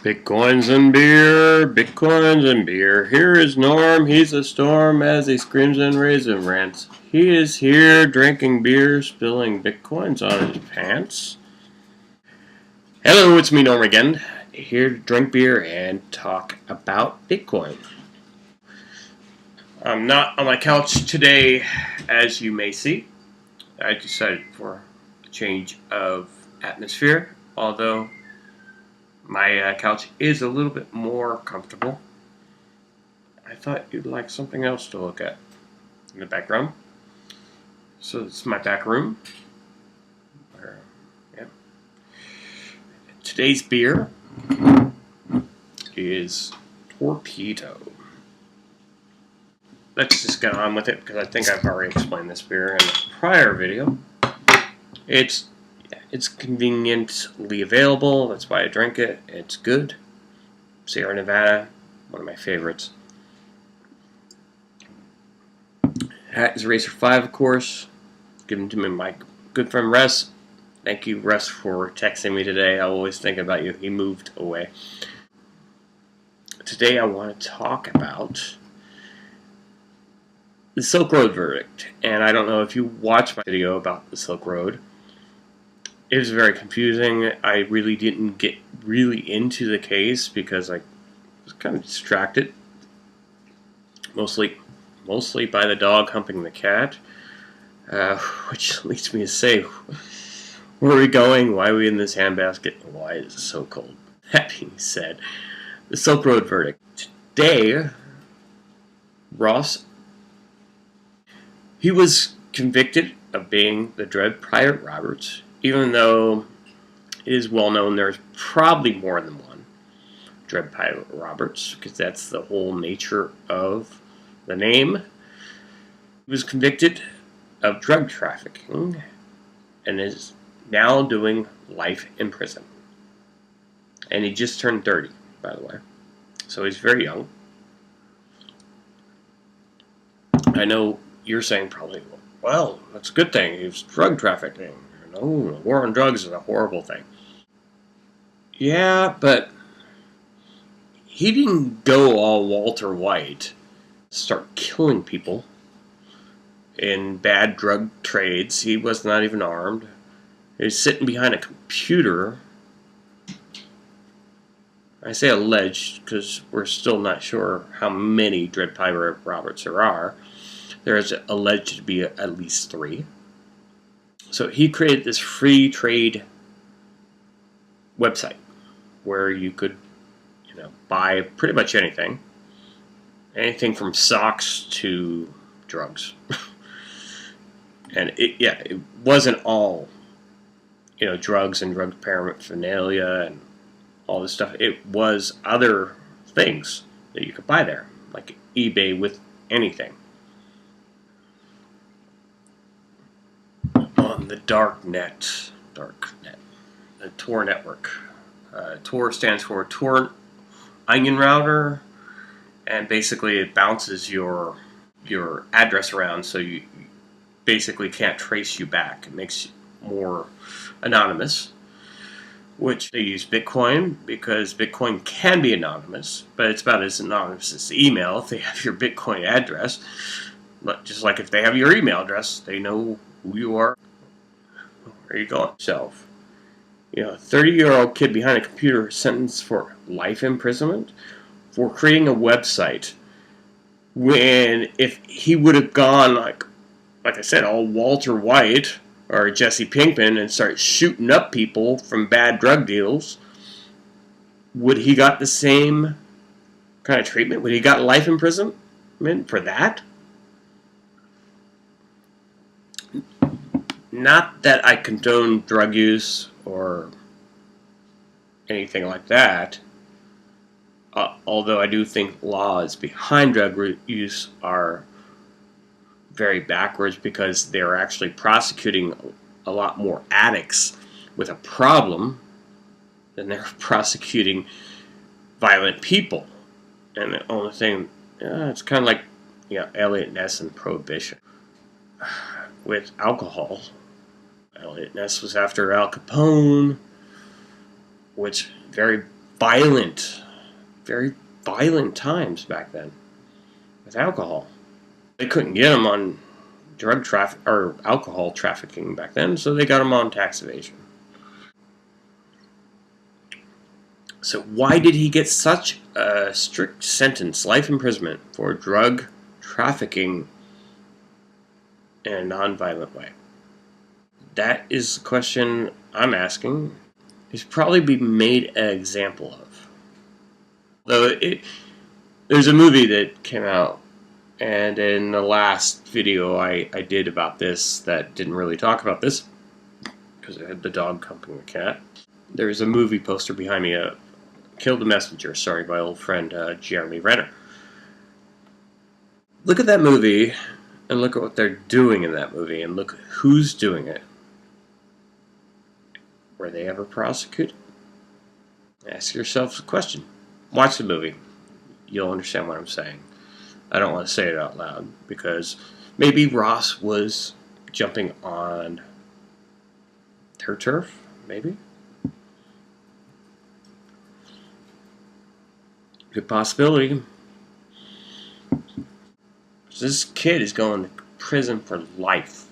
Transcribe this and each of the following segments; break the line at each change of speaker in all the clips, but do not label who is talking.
Bitcoins and beer, Bitcoins and beer. Here is Norm, he's a storm as he screams and raves and rants. He is here drinking beer, spilling Bitcoins on his pants. Hello, it's me Norm again, here to drink beer and talk about Bitcoin. I'm not on my couch today, as you may see. I decided for a change of atmosphere, although my couch is a little bit more comfortable. I thought you'd like something else to look at in the background. So it's my back room. Today's beer is Torpedo. Let's just get on with it because I think I've already explained this beer in a prior video. It's conveniently available. That's why I drink it. It's good. Sierra Nevada, one of my favorites. Hat is Racer 5, of course. Given to me by my good friend Russ. Thank you, Russ, for texting me today. I always think about you. He moved away. Today I want to talk about the Silk Road verdict. And I don't know if you watched my video about the Silk Road. It was very confusing. I really didn't get really into the case because I was kind of distracted. Mostly by the dog humping the cat. Which leads me to say, where are we going? Why are we in this handbasket? Why is it so cold? That being said, the Silk Road verdict. Today, Ross, he was convicted of being the Dread Pirate Roberts, even though it is well known there's probably more than one Dread Pirate Roberts, because that's the whole nature of the name. He was convicted of drug trafficking and is now doing life in prison. And he just turned 30, by the way. So he's very young. I know you're saying probably, well, that's a good thing. He was drug trafficking. You know, the war on drugs is a horrible thing. Yeah, but he didn't go all Walter White, start killing people in bad drug trades. He was not even armed. He was sitting behind a computer. I say alleged because we're still not sure how many Dread Pirate Roberts there are. There is alleged to be at least 3. So he created this free trade website where you could, buy pretty much anything. Anything from socks to drugs. And it wasn't all, drugs and drug paraphernalia and all this stuff. It was other things that you could buy there, like eBay with anything. On the darknet, the Tor network. Tor stands for Tor Onion Router, and basically it bounces your address around, so you basically can't trace you back. It makes you more anonymous, which they use Bitcoin because Bitcoin can be anonymous, but it's about as anonymous as email if they have your Bitcoin address. But just like if they have your email address, they know who you are. Where are you going? Self. A 30-year-old kid behind a computer sentenced for life imprisonment for creating a website when if he would have gone like I said, all Walter White or Jesse Pinkman and start shooting up people from bad drug deals, would he got the same kind of treatment? Would he got life imprisonment for that? Not that I condone drug use or anything like that, although I do think laws behind drug use are very backwards because they're actually prosecuting a lot more addicts with a problem than they're prosecuting violent people. And the only thing, it's kind of like Elliot Ness and Prohibition. With alcohol, Elliot Ness was after Al Capone, which very violent, very violent times back then with alcohol. They couldn't get him on drug traffic or alcohol trafficking back then, so they got him on tax evasion. So why did he get such a strict sentence, life imprisonment, for drug trafficking in a non-violent way? That is the question I'm asking. He's probably be made an example of. Though there's a movie that came out, and in the last video I did about this that didn't really talk about this, because it had the dog company the cat. There's a movie poster behind me, Kill the Messenger, sorry, my old friend Jeremy Renner. Look at that movie, and look at what they're doing in that movie, and look who's doing it. Were they ever prosecuted? Ask yourself the question. Watch the movie. You'll understand what I'm saying. I don't want to say it out loud, because maybe Ross was jumping on her turf, maybe? Good possibility. This kid is going to prison for life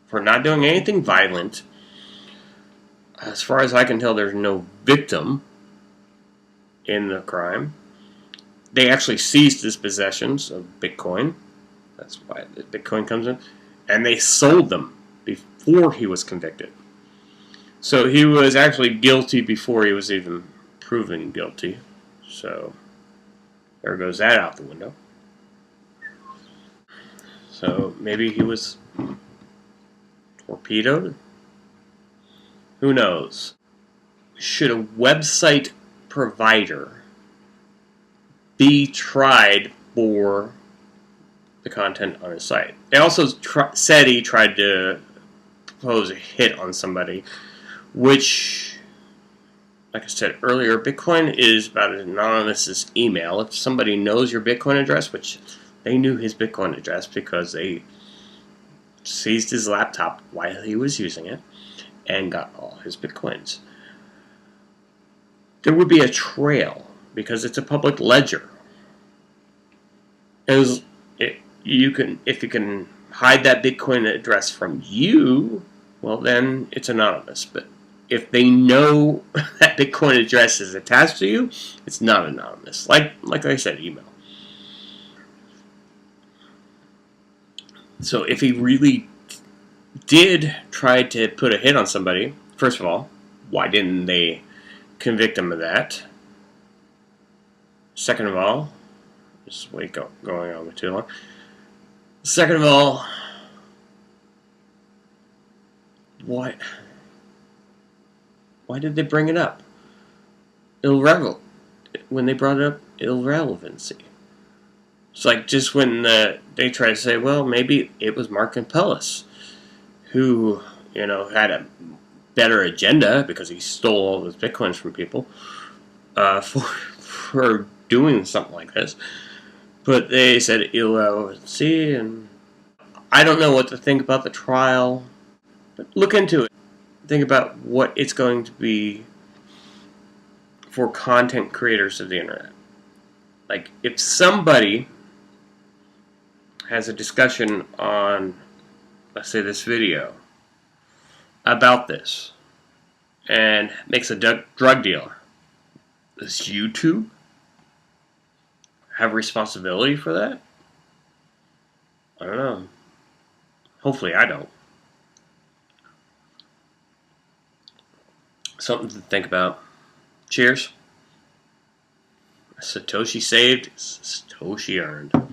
for not doing anything violent. As far as I can tell, there's no victim in the crime. They actually seized his possessions of Bitcoin. That's why the Bitcoin comes in. And they sold them before he was convicted. So he was actually guilty before he was even proven guilty. So there goes that out the window. So maybe he was torpedoed? Who knows? Should a website provider be tried for the content on his site? They also said he tried to propose a hit on somebody, which, like I said earlier, Bitcoin is about as anonymous as email. If somebody knows your Bitcoin address, which they knew his Bitcoin address because they seized his laptop while he was using it and got all his Bitcoins, there would be a trail because it's a public ledger. If you can hide that Bitcoin address from you, well, then it's anonymous. But if they know that Bitcoin address is attached to you, it's not anonymous. Like I said, email. So if he really did try to put a hit on somebody, first of all, why didn't they convict him of that? Second of all, this is going on with too long. Second of all, why did they bring it up? When they brought it up, irrelevancy. It's like just when they try to say, well, maybe it was Mark Impellis who, had a better agenda because he stole all those Bitcoins from people for doing something like this. But they said irrelevancy, and I don't know what to think about the trial. But look into it. Think about what it's going to be for content creators of the internet. Like, if somebody has a discussion on, let's say, this video about this and makes a drug dealer, does YouTube have responsibility for that? I don't know. Hopefully I don't. Something to think about. Cheers. Satoshi saved, Satoshi earned.